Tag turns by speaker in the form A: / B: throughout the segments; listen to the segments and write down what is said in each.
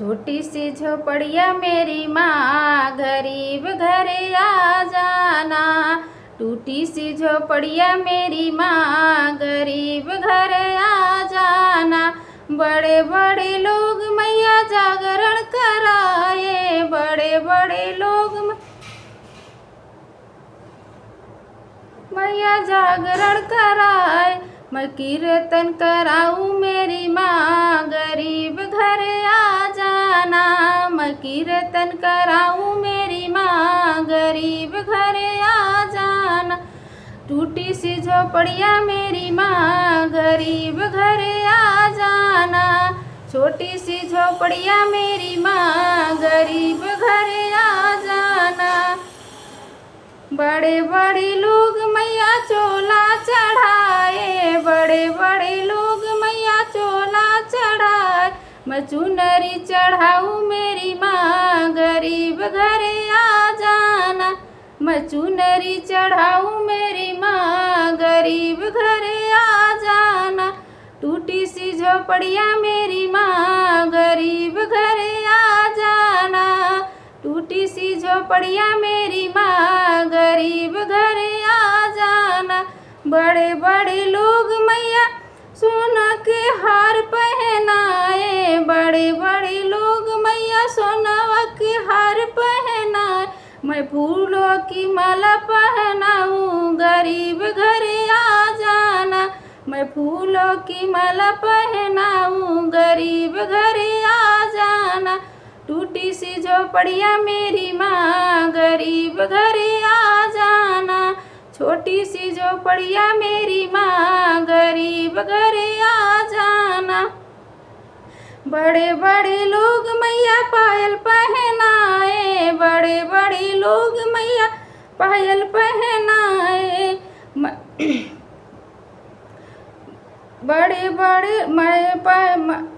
A: छोटी सी झोपड़िया मेरी माँ, गरीब घरे आ जाना। टूटी सी झोपड़िया मेरी माँ, गरीब घरे आ जाना। बड़े बड़े लोग मैया जागरण कराए, बड़े बड़े लोग मैया जागरण कराए। मैं कीर्तन कराऊं मेरी माँ, गरीब घरे आ जाना। मैं कीर्तन कराऊं मेरी माँ, गरीब घरे आ जाना। टूटी सी झोपड़िया मेरी माँ, गरीब घरे आ जाना। छोटी सी झोपड़िया मेरी माँ, गरीब घरे आ जाना। बड़े बड़े लोग मैया चोला चढ़ाए, बड़े बड़े लोग मैया चोला चढ़ाए। मैं चुनरी चढ़ाऊं मेरी माँ, गरीब घरे आ जाना। मैं चुनरी चढ़ाऊं मेरी माँ, गरीब घरे आ जाना। टूटी सी झोपड़िया मेरी माँ, गरीब घरे आ जाना। टूटी सी झोपड़िया मेरी माँ, गरीब घरे आ जाना। बड़े बड़े लोग मैया सोना के हार पहनाए, बड़े बड़े लोग मैया सोना के हार पहनाए। मैं फूलों की माला पहनाऊं, गरीब घरे आ जाना। मैं फूलों की माला पहनाऊं, गरीब घरे आ जाना। टूटी सी झोपड़िया मेरी माँ, गरीब घरे आ जाना। छोटी सी झोपड़िया मेरी माँ, गरीब घरे आ जाना। बड़े बड़े लोग मैया पायल पहनाए, बड़े बड़े लोग मैया पायल पहनाए। बड़े बड़े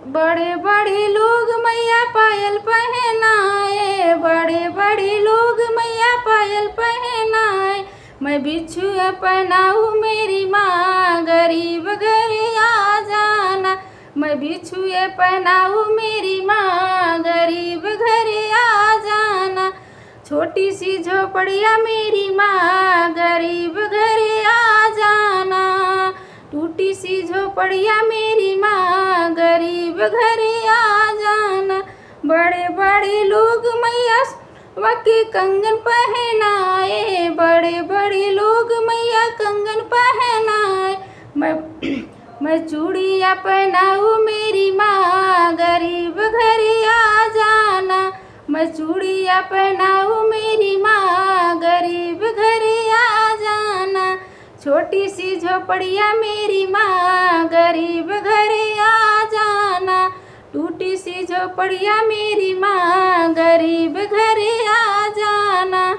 A: बड़े बड़े लोग मैया पायल पहनाए, बड़े बड़े लोग मैया पायल पहनाए। मैं बिछुआ पहनाऊं मेरी माँ, गरीब घरे आ जाना। मैं बिछुए पहनाऊं मेरी माँ, गरीब घरे आ जाना। छोटी सी झोपड़िया मेरी माँ, गरीब घरे आ जाना। टूटी सी झोपड़िया मेरी माँ, गरीब घरे आ जाना। बड़े बड़े लोग मैया वकी कंगन पहनाए, बड़े बड़े लोग मैया कंगन पहनाए। मैं चूड़िया पहनाऊं मेरी माँ, गरीब घरे आ जाना। मैं चूड़िया पहनाऊं मेरी माँ, गरीब घरे आ जाना। छोटी सी झोपड़िया मेरी माँ, गरीब घरे आ जाना। टूटी सी झोपड़िया मेरी माँ, गरीब घरे आ जाना।